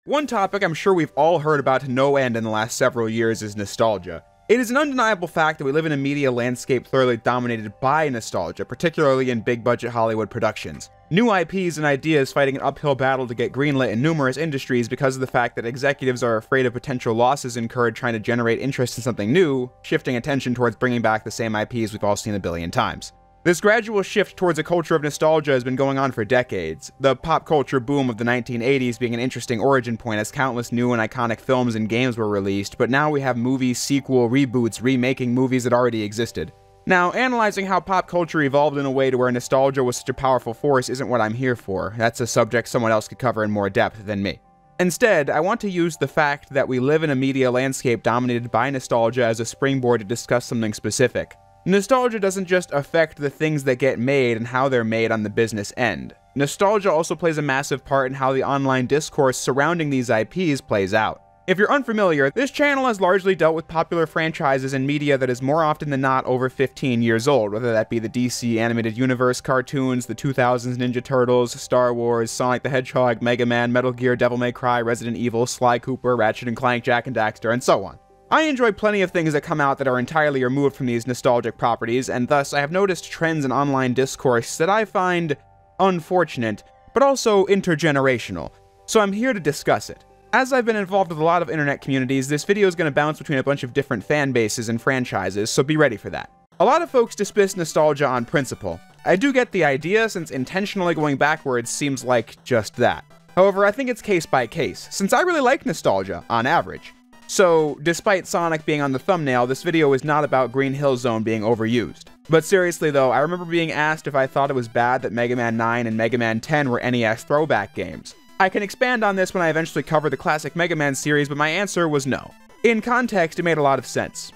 One topic I'm sure we've all heard about to no end in the last several years is nostalgia. It is an undeniable fact that we live in a media landscape thoroughly dominated by nostalgia, particularly in big-budget Hollywood productions. New IPs and ideas fighting an uphill battle to get greenlit in numerous industries because of the fact that executives are afraid of potential losses incurred trying to generate interest in something new, shifting attention towards bringing back the same IPs we've all seen a billion times. This gradual shift towards a culture of nostalgia has been going on for decades, the pop culture boom of the 1980s being an interesting origin point as countless new and iconic films and games were released, but now we have movies, sequel, reboots, remaking movies that already existed. Now, analyzing how pop culture evolved in a way to where nostalgia was such a powerful force isn't what I'm here for. That's a subject someone else could cover in more depth than me. Instead, I want to use the fact that we live in a media landscape dominated by nostalgia as a springboard to discuss something specific. Nostalgia doesn't just affect the things that get made and how they're made on the business end. Nostalgia also plays a massive part in how the online discourse surrounding these IPs plays out. If you're unfamiliar, this channel has largely dealt with popular franchises and media that is more often than not over 15 years old, whether that be the DC Animated Universe cartoons, the 2000s Ninja Turtles, Star Wars, Sonic the Hedgehog, Mega Man, Metal Gear, Devil May Cry, Resident Evil, Sly Cooper, Ratchet and Clank, Jak and Daxter, and so on. I enjoy plenty of things that come out that are entirely removed from these nostalgic properties, and thus I have noticed trends in online discourse that I find unfortunate, but also intergenerational, so I'm here to discuss it. As I've been involved with a lot of internet communities, this video is going to bounce between a bunch of different fan bases and franchises, so be ready for that. A lot of folks dismiss nostalgia on principle. I do get the idea, since intentionally going backwards seems like just that. However, I think it's case by case, since I really like nostalgia, on average. So, despite Sonic being on the thumbnail, this video is not about Green Hill Zone being overused. But seriously though, I remember being asked if I thought it was bad that Mega Man 9 and Mega Man 10 were NES throwback games. I can expand on this when I eventually cover the classic Mega Man series, but my answer was no. In context, it made a lot of sense.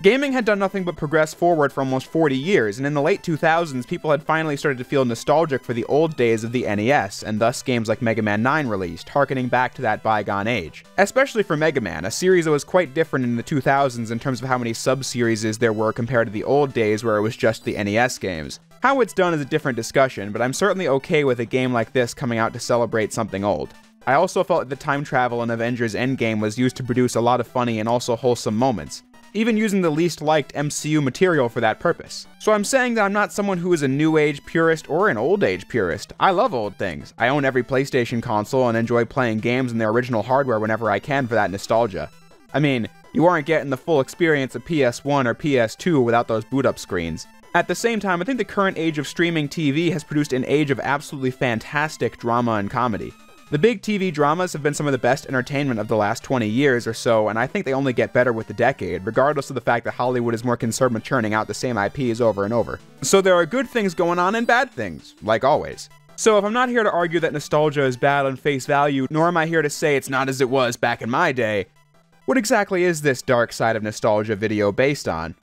Gaming had done nothing but progress forward for almost 40 years, and in the late 2000s, people had finally started to feel nostalgic for the old days of the NES, and thus games like Mega Man 9 released, harkening back to that bygone age. Especially for Mega Man, a series that was quite different in the 2000s in terms of how many sub-series there were compared to the old days where it was just the NES games. How it's done is a different discussion, but I'm certainly okay with a game like this coming out to celebrate something old. I also felt that the time travel in Avengers Endgame was used to produce a lot of funny and also wholesome moments, even using the least liked MCU material for that purpose. So I'm saying that I'm not someone who is a new age purist or an old age purist. I love old things. I own every PlayStation console and enjoy playing games in their original hardware whenever I can for that nostalgia. I mean, you aren't getting the full experience of PS1 or PS2 without those boot up screens. At the same time, I think the current age of streaming TV has produced an age of absolutely fantastic drama and comedy. The big TV dramas have been some of the best entertainment of the last 20 years or so, and I think they only get better with the decade, regardless of the fact that Hollywood is more concerned with churning out the same IPs over and over. So there are good things going on and bad things, like always. So if I'm not here to argue that nostalgia is bad on face value, nor am I here to say it's not as it was back in my day, what exactly is this dark side of nostalgia video based on?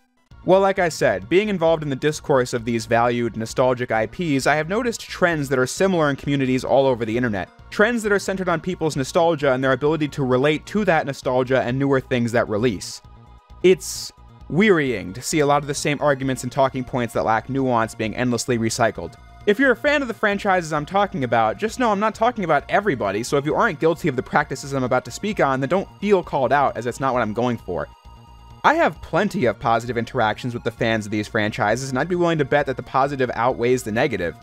Well, like I said, being involved in the discourse of these valued, nostalgic IPs, I have noticed trends that are similar in communities all over the internet. Trends that are centered on people's nostalgia and their ability to relate to that nostalgia and newer things that release. It's wearying to see a lot of the same arguments and talking points that lack nuance being endlessly recycled. If you're a fan of the franchises I'm talking about, just know I'm not talking about everybody, so if you aren't guilty of the practices I'm about to speak on, then don't feel called out, as that's not what I'm going for. I have plenty of positive interactions with the fans of these franchises, and I'd be willing to bet that the positive outweighs the negative.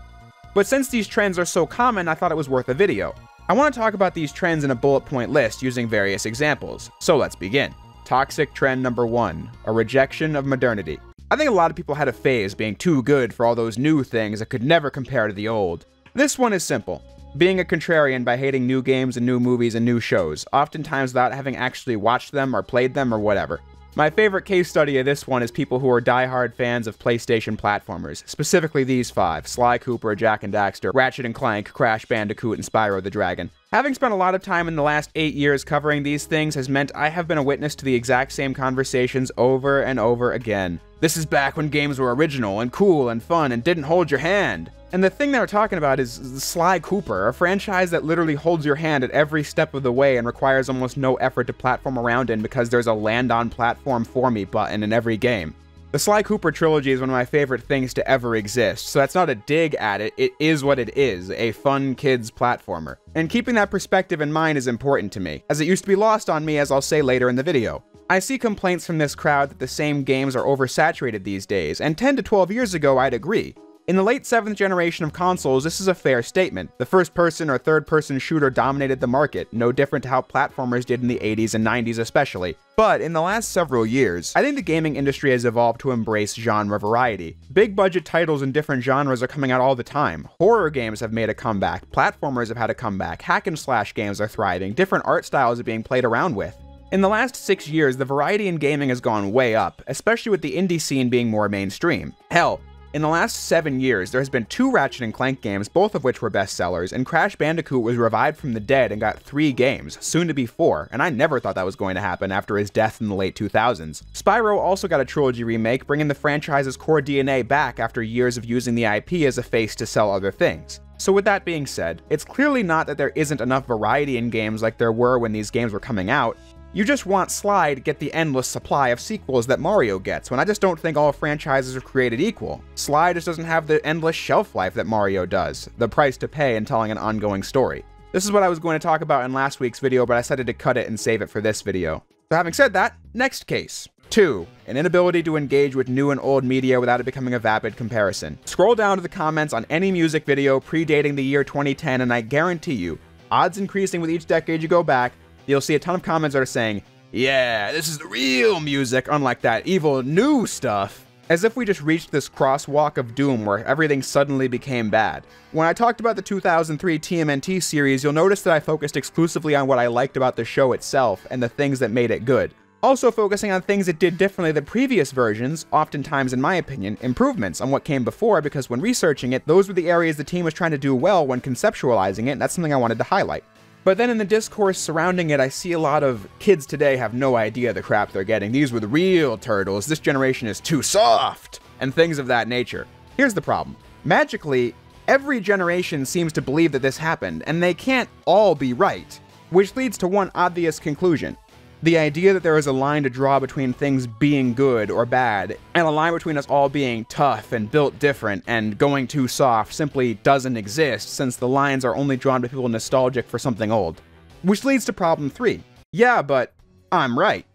But since these trends are so common, I thought it was worth a video. I want to talk about these trends in a bullet point list using various examples, so let's begin. Toxic trend number 1, a rejection of modernity. I think a lot of people had a phase being too good for all those new things that could never compare to the old. This one is simple. Being a contrarian by hating new games and new movies and new shows, oftentimes without having actually watched them or played them or whatever. My favorite case study of this one is people who are die-hard fans of PlayStation platformers, specifically these 5, Sly Cooper, Jak and Daxter, Ratchet and Clank, Crash Bandicoot, and Spyro the Dragon. Having spent a lot of time in the last 8 years covering these things has meant I have been a witness to the exact same conversations over and over again. This is back when games were original and cool and fun and didn't hold your hand. And the thing that we're talking about is Sly Cooper, a franchise that literally holds your hand at every step of the way and requires almost no effort to platform around in because there's a land on platform for me button in every game. The Sly Cooper trilogy is one of my favorite things to ever exist, so that's not a dig at it, it is what it is, a fun kids platformer. And keeping that perspective in mind is important to me, as it used to be lost on me, as I'll say later in the video. I see complaints from this crowd that the same games are oversaturated these days, and 10 to 12 years ago I'd agree. In the late 7th generation of consoles, this is a fair statement. The first-person or third-person shooter dominated the market, no different to how platformers did in the 80s and 90s especially. But in the last several years, I think the gaming industry has evolved to embrace genre variety. Big-budget titles in different genres are coming out all the time. Horror games have made a comeback, platformers have had a comeback, hack-and-slash games are thriving, different art styles are being played around with. In the last 6 years, the variety in gaming has gone way up, especially with the indie scene being more mainstream. Hell, in the last 7 years, there has been 2 Ratchet & Clank games, both of which were bestsellers, and Crash Bandicoot was revived from the dead and got 3 games, soon to be 4, and I never thought that was going to happen after his death in the late 2000s. Spyro also got a trilogy remake, bringing the franchise's core DNA back after years of using the IP as a face to sell other things. So with that being said, it's clearly not that there isn't enough variety in games like there were when these games were coming out. You just want Sly to get the endless supply of sequels that Mario gets, when I just don't think all franchises are created equal. Sly just doesn't have the endless shelf life that Mario does, the price to pay in telling an ongoing story. This is what I was going to talk about in last week's video, but I decided to cut it and save it for this video. So having said that, next case. 2. An inability to engage with new and old media without it becoming a vapid comparison. Scroll down to the comments on any music video predating the year 2010 and I guarantee you, odds increasing with each decade you go back, you'll see a ton of comments that are saying, yeah, this is the real music, unlike that evil new stuff. As if we just reached this crosswalk of doom where everything suddenly became bad. When I talked about the 2003 TMNT series, you'll notice that I focused exclusively on what I liked about the show itself and the things that made it good. Also focusing on things it did differently than previous versions, oftentimes in my opinion, improvements on what came before, because when researching it, those were the areas the team was trying to do well when conceptualizing it, and that's something I wanted to highlight. But then in the discourse surrounding it, I see a lot of kids today have no idea the crap they're getting. These were the real turtles, this generation is too soft, and things of that nature. Here's the problem. Magically, every generation seems to believe that this happened, and they can't all be right. Which leads to one obvious conclusion. The idea that there is a line to draw between things being good or bad, and a line between us all being tough and built different and going too soft simply doesn't exist, since the lines are only drawn by people nostalgic for something old. Which leads to problem 3. Yeah, but I'm right.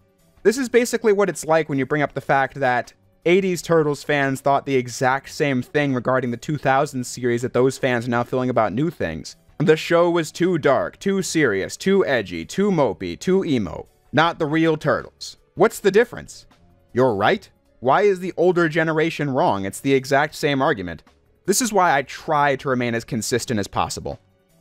This is basically what it's like when you bring up the fact that 80s Turtles fans thought the exact same thing regarding the 2000s series that those fans are now feeling about new things. The show was too dark, too serious, too edgy, too mopey, too emo. Not the real Turtles. What's the difference? You're right? Why is the older generation wrong? It's the exact same argument. This is why I try to remain as consistent as possible.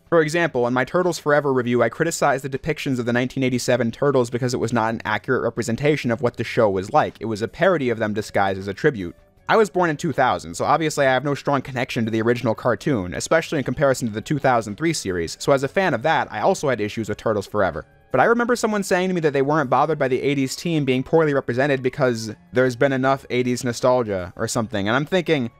For example, in my Turtles Forever review, I criticized the depictions of the 1987 Turtles because it was not an accurate representation of what the show was like. It was a parody of them disguised as a tribute. I was born in 2000, so obviously I have no strong connection to the original cartoon, especially in comparison to the 2003 series, so as a fan of that, I also had issues with Turtles Forever. But I remember someone saying to me that they weren't bothered by the 80s team being poorly represented because there's been enough 80s nostalgia or something, and I'm thinking,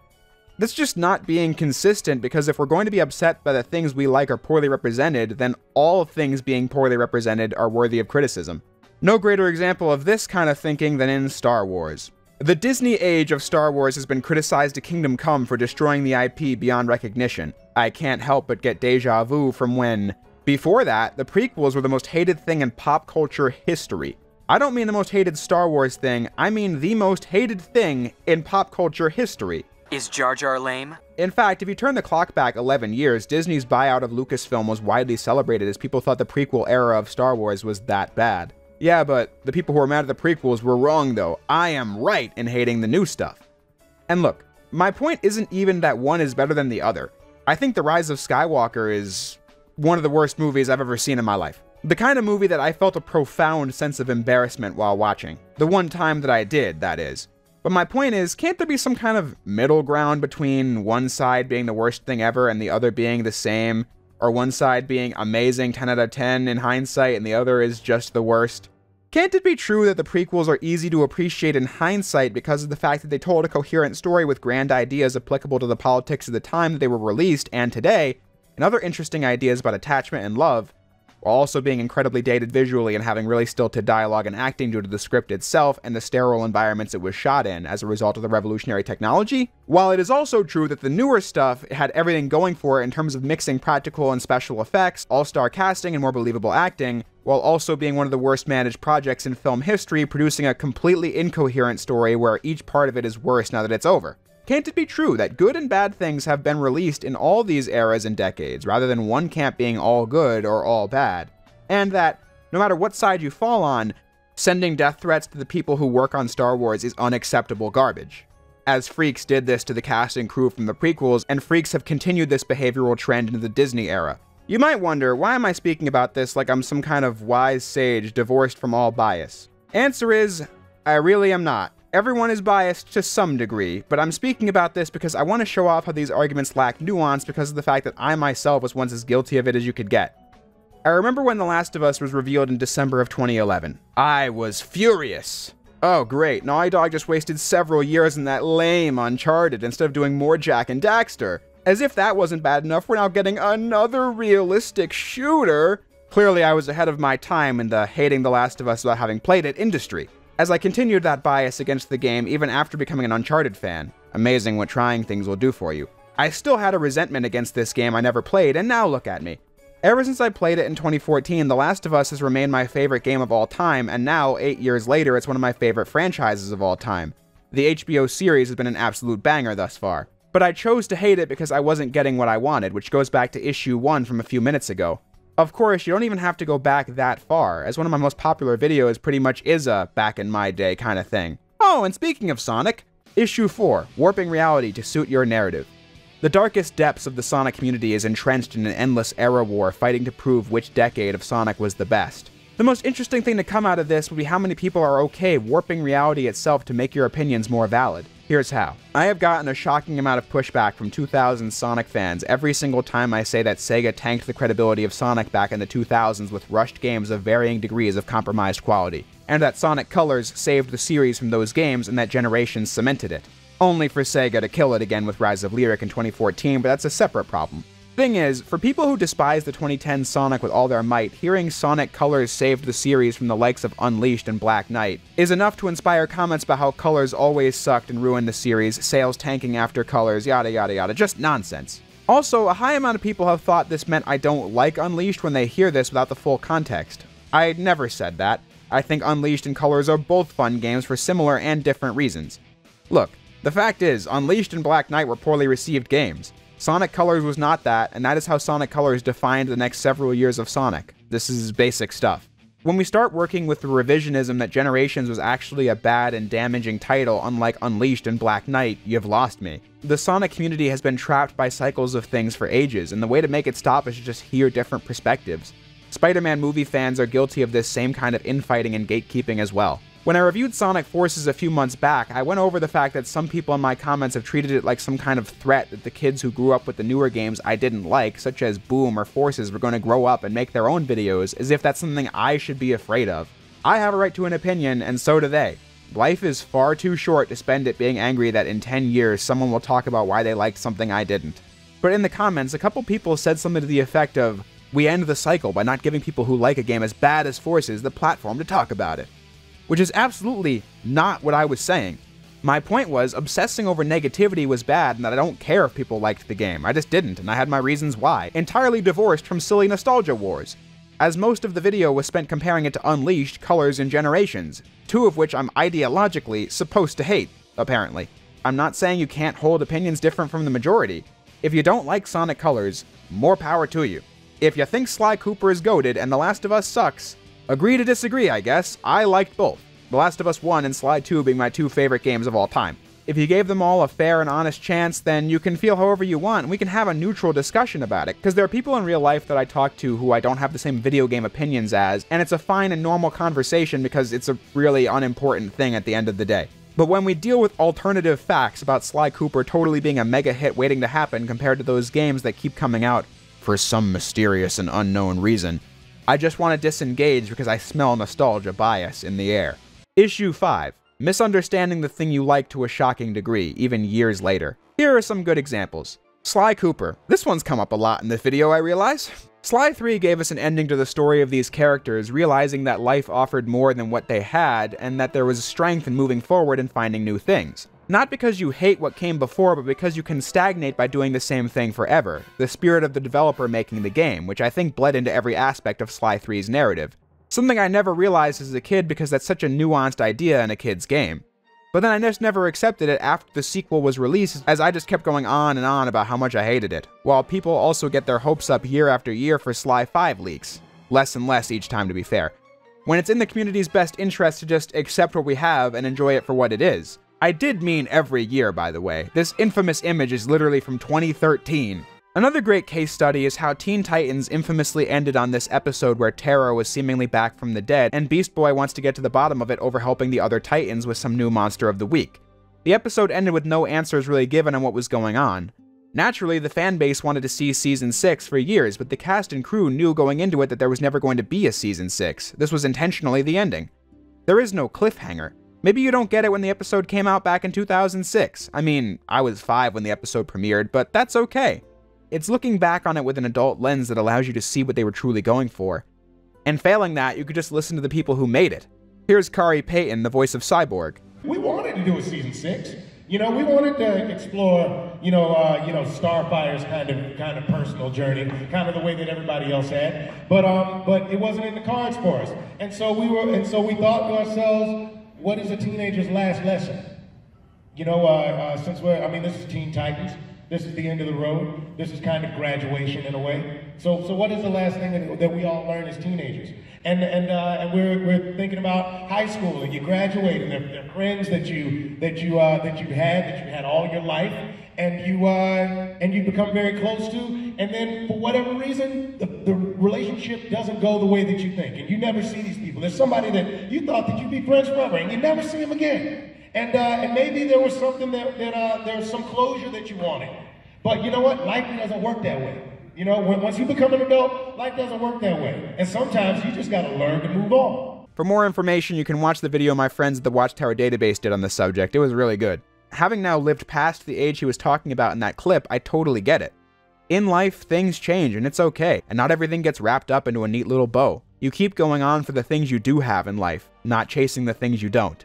that's just not being consistent, because if we're going to be upset by the things we like are poorly represented, then all things being poorly represented are worthy of criticism. No greater example of this kind of thinking than in Star Wars. The Disney age of Star Wars has been criticized to Kingdom Come for destroying the IP beyond recognition. I can't help but get deja vu from when, before that, the prequels were the most hated thing in pop culture history. I don't mean the most hated Star Wars thing, I mean the most hated thing in pop culture history. Is Jar Jar lame? In fact, if you turn the clock back 11 years, Disney's buyout of Lucasfilm was widely celebrated as people thought the prequel era of Star Wars was that bad. Yeah, but the people who were mad at the prequels were wrong though. I am right in hating the new stuff. And look, my point isn't even that one is better than the other. I think The Rise of Skywalker is one of the worst movies I've ever seen in my life. The kind of movie that I felt a profound sense of embarrassment while watching. The one time that I did, that is. But my point is, can't there be some kind of middle ground between one side being the worst thing ever and the other being the same? Or one side being amazing 10 out of 10 in hindsight and the other is just the worst? Can't it be true that the prequels are easy to appreciate in hindsight because of the fact that they told a coherent story with grand ideas applicable to the politics of the time that they were released and today, and other interesting ideas about attachment and love, while also being incredibly dated visually and having really stilted dialogue and acting due to the script itself and the sterile environments it was shot in as a result of the revolutionary technology. While it is also true that the newer stuff had everything going for it in terms of mixing practical and special effects, all-star casting, and more believable acting, while also being one of the worst managed projects in film history, producing a completely incoherent story where each part of it is worse now that it's over. Can't it be true that good and bad things have been released in all these eras and decades, rather than one camp being all good or all bad? And that, no matter what side you fall on, sending death threats to the people who work on Star Wars is unacceptable garbage. As Freaks did this to the cast and crew from the prequels, and Freaks have continued this behavioral trend into the Disney era. You might wonder, why am I speaking about this like I'm some kind of wise sage divorced from all bias? Answer is, I really am not. Everyone is biased to some degree, but I'm speaking about this because I want to show off how these arguments lack nuance because of the fact that I myself was once as guilty of it as you could get. I remember when The Last of Us was revealed in December of 2011. I was furious. Oh great, Naughty Dog just wasted several years in that lame Uncharted instead of doing more Jak and Daxter. As if that wasn't bad enough, we're now getting another realistic shooter. Clearly I was ahead of my time in the hating The Last of Us without having played it industry, as I continued that bias against the game even after becoming an Uncharted fan. Amazing what trying things will do for you. I still had a resentment against this game I never played, and now look at me. Ever since I played it in 2014, The Last of Us has remained my favorite game of all time, and now, 8 years later, it's one of my favorite franchises of all time. The HBO series has been an absolute banger thus far. But I chose to hate it because I wasn't getting what I wanted, which goes back to issue 1 from a few minutes ago. Of course, you don't even have to go back that far, as one of my most popular videos pretty much is a back in my day kind of thing. Oh, and speaking of Sonic, issue 4, Warping Reality to Suit Your Narrative. The darkest depths of the Sonic community is entrenched in an endless era war fighting to prove which decade of Sonic was the best. The most interesting thing to come out of this would be how many people are okay warping reality itself to make your opinions more valid. Here's how. I have gotten a shocking amount of pushback from 2000s Sonic fans every single time I say that Sega tanked the credibility of Sonic back in the 2000s with rushed games of varying degrees of compromised quality, and that Sonic Colors saved the series from those games and that Generations cemented it. Only for Sega to kill it again with Rise of Lyric in 2014, but that's a separate problem. Thing is, for people who despise the 2010 Sonic with all their might, hearing Sonic Colors saved the series from the likes of Unleashed and Black Knight is enough to inspire comments about how Colors always sucked and ruined the series, sales tanking after Colors, yada yada yada, just nonsense. Also, a high amount of people have thought this meant I don't like Unleashed when they hear this without the full context. I never said that. I think Unleashed and Colors are both fun games for similar and different reasons. Look, the fact is, Unleashed and Black Knight were poorly received games. Sonic Colors was not that, and that is how Sonic Colors defined the next several years of Sonic. This is basic stuff. When we start working with the revisionism that Generations was actually a bad and damaging title unlike Unleashed and Black Knight, you've lost me. The Sonic community has been trapped by cycles of things for ages, and the way to make it stop is to just hear different perspectives. Spider-Man movie fans are guilty of this same kind of infighting and gatekeeping as well. When I reviewed Sonic Forces a few months back, I went over the fact that some people in my comments have treated it like some kind of threat that the kids who grew up with the newer games I didn't like, such as Boom or Forces, were going to grow up and make their own videos, as if that's something I should be afraid of. I have a right to an opinion, and so do they. Life is far too short to spend it being angry that in 10 years someone will talk about why they liked something I didn't. But in the comments, a couple people said something to the effect of, "We end the cycle by not giving people who like a game as bad as Forces the platform to talk about it." Which is absolutely not what I was saying. My point was, obsessing over negativity was bad and that I don't care if people liked the game. I just didn't, and I had my reasons why, entirely divorced from silly nostalgia wars. As most of the video was spent comparing it to Unleashed, Colors, and Generations, two of which I'm ideologically supposed to hate, apparently. I'm not saying you can't hold opinions different from the majority. If you don't like Sonic Colors, more power to you. If you think Sly Cooper is goated and The Last of Us sucks, agree to disagree, I guess. I liked both. The Last of Us 1 and Sly 2 being my two favorite games of all time. If you gave them all a fair and honest chance, then you can feel however you want, and we can have a neutral discussion about it, because there are people in real life that I talk to who I don't have the same video game opinions as, and it's a fine and normal conversation because it's a really unimportant thing at the end of the day. But when we deal with alternative facts about Sly Cooper totally being a mega hit waiting to happen compared to those games that keep coming out for some mysterious and unknown reason, I just want to disengage because I smell nostalgia bias in the air. Issue 5. Misunderstanding the thing you like to a shocking degree, even years later. Here are some good examples. Sly Cooper. This one's come up a lot in this video, I realize. Sly 3 gave us an ending to the story of these characters, realizing that life offered more than what they had, and that there was strength in moving forward and finding new things. Not because you hate what came before, but because you can stagnate by doing the same thing forever. The spirit of the developer making the game, which I think bled into every aspect of Sly 3's narrative. Something I never realized as a kid because that's such a nuanced idea in a kid's game. But then I just never accepted it after the sequel was released, as I just kept going on and on about how much I hated it, while people also get their hopes up year after year for Sly 5 leaks. Less and less each time, to be fair. When it's in the community's best interest to just accept what we have and enjoy it for what it is. I did mean every year, by the way. This infamous image is literally from 2013. Another great case study is how Teen Titans infamously ended on this episode where Terra was seemingly back from the dead, and Beast Boy wants to get to the bottom of it over helping the other Titans with some new monster of the week. The episode ended with no answers really given on what was going on. Naturally, the fanbase wanted to see Season 6 for years, but the cast and crew knew going into it that there was never going to be a Season 6. This was intentionally the ending. There is no cliffhanger. Maybe you don't get it when the episode came out back in 2006. I mean, I was 5 when the episode premiered, but that's okay. It's looking back on it with an adult lens that allows you to see what they were truly going for. And failing that, you could just listen to the people who made it. Here's Kari Payton, the voice of Cyborg. We wanted to do a Season 6. We wanted to explore, Starfire's kind of personal journey, kind of the way that everybody else had. But it wasn't in the cards for us. And so we thought to ourselves, what is a teenager's last lesson? This is Teen Titans. This is the end of the road. This is kind of graduation in a way. So what is the last thing that we all learn as teenagers? And we're thinking about high school, and you graduate, and they're friends that you had all your life, and you become very close to, and then for whatever reason, the relationship doesn't go the way that you think, and you never see these people. There's somebody that you thought that you'd be friends forever, and you never see them again. And maybe there was something that there's some closure that you wanted. But you know what? Life doesn't work that way. Once you become an adult, life doesn't work that way. And sometimes you just gotta learn to move on. For more information, you can watch the video my friends at the Watchtower Database did on this subject. It was really good. Having now lived past the age he was talking about in that clip, I totally get it. In life, things change, and it's okay, and not everything gets wrapped up into a neat little bow. You keep going on for the things you do have in life, not chasing the things you don't.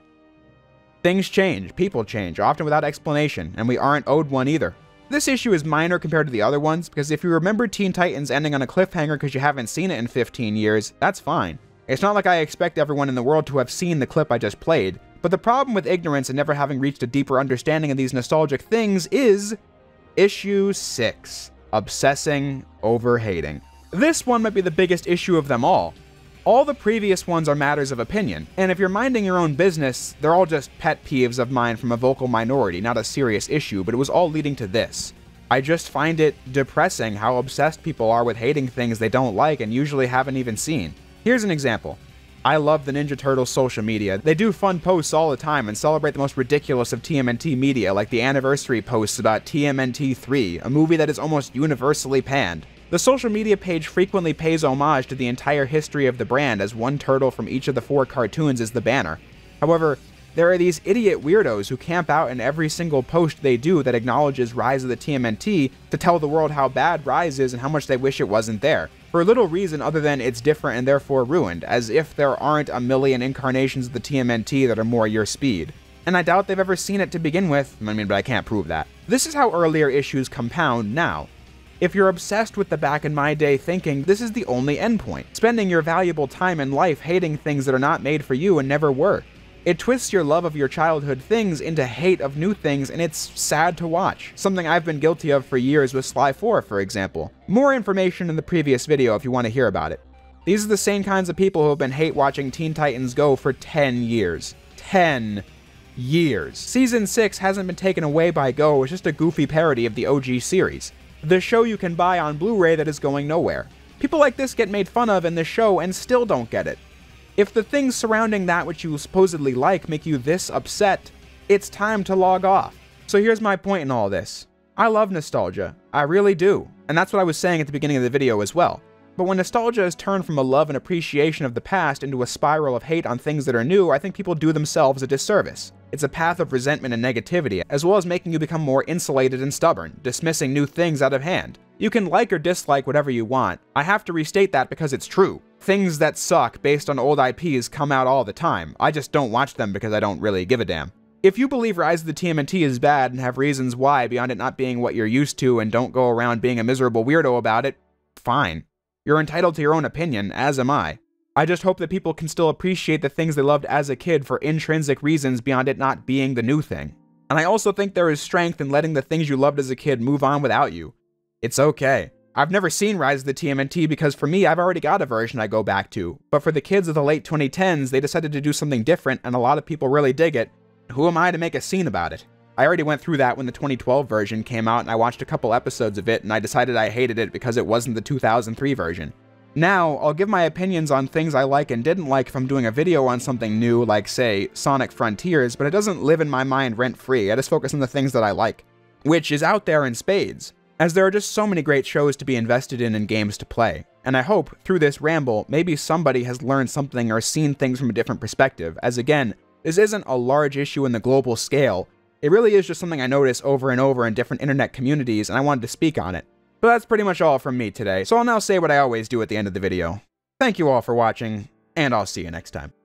Things change, people change, often without explanation, and we aren't owed one either. This issue is minor compared to the other ones, because if you remember Teen Titans ending on a cliffhanger because you haven't seen it in 15 years, that's fine. It's not like I expect everyone in the world to have seen the clip I just played, but the problem with ignorance and never having reached a deeper understanding of these nostalgic things is Issue 6, Obsessing over Hating. This one might be the biggest issue of them all. All the previous ones are matters of opinion, and if you're minding your own business, they're all just pet peeves of mine from a vocal minority, not a serious issue, but it was all leading to this. I just find it depressing how obsessed people are with hating things they don't like and usually haven't even seen. Here's an example. I love the Ninja Turtles social media. They do fun posts all the time and celebrate the most ridiculous of TMNT media, like the anniversary posts about TMNT 3, a movie that is almost universally panned. The social media page frequently pays homage to the entire history of the brand, as one turtle from each of the 4 cartoons is the banner. However, there are these idiot weirdos who camp out in every single post they do that acknowledges Rise of the TMNT to tell the world how bad Rise is and how much they wish it wasn't there, for little reason other than it's different and therefore ruined, as if there aren't a million incarnations of the TMNT that are more your speed. And I doubt they've ever seen it to begin with, but I can't prove that. This is how earlier issues compound now. If you're obsessed with the back in my day thinking, this is the only endpoint, spending your valuable time in life hating things that are not made for you and never were. It twists your love of your childhood things into hate of new things, and it's sad to watch. Something I've been guilty of for years with Sly 4, for example. More information in the previous video if you want to hear about it. These are the same kinds of people who have been hate watching Teen Titans Go for 10 years. 10 years. Season 6 hasn't been taken away by Go, it's just a goofy parody of the OG series. The show you can buy on Blu-ray that is going nowhere. People like this get made fun of in the show and still don't get it. If the things surrounding that which you supposedly like make you this upset, it's time to log off. So here's my point in all this. I love nostalgia. I really do. And that's what I was saying at the beginning of the video as well. But when nostalgia is turned from a love and appreciation of the past into a spiral of hate on things that are new, I think people do themselves a disservice. It's a path of resentment and negativity, as well as making you become more insulated and stubborn, dismissing new things out of hand. You can like or dislike whatever you want. I have to restate that because it's true. Things that suck based on old IPs come out all the time. I just don't watch them because I don't really give a damn. If you believe Rise of the TMNT is bad and have reasons why beyond it not being what you're used to and don't go around being a miserable weirdo about it, fine. You're entitled to your own opinion, as am I. I just hope that people can still appreciate the things they loved as a kid for intrinsic reasons beyond it not being the new thing. And I also think there is strength in letting the things you loved as a kid move on without you. It's okay. I've never seen Rise of the TMNT because for me, I've already got a version I go back to. But for the kids of the late 2010s, they decided to do something different and a lot of people really dig it. Who am I to make a scene about it? I already went through that when the 2012 version came out and I watched a couple episodes of it and I decided I hated it because it wasn't the 2003 version. Now, I'll give my opinions on things I like and didn't like if I'm doing a video on something new, like, say, Sonic Frontiers, but it doesn't live in my mind rent-free. I just focus on the things that I like, which is out there in spades, as there are just so many great shows to be invested in and games to play. And I hope, through this ramble, maybe somebody has learned something or seen things from a different perspective, as again, this isn't a large issue in the global scale. It really is just something I notice over and over in different internet communities, and I wanted to speak on it. But that's pretty much all from me today, so I'll now say what I always do at the end of the video. Thank you all for watching, and I'll see you next time.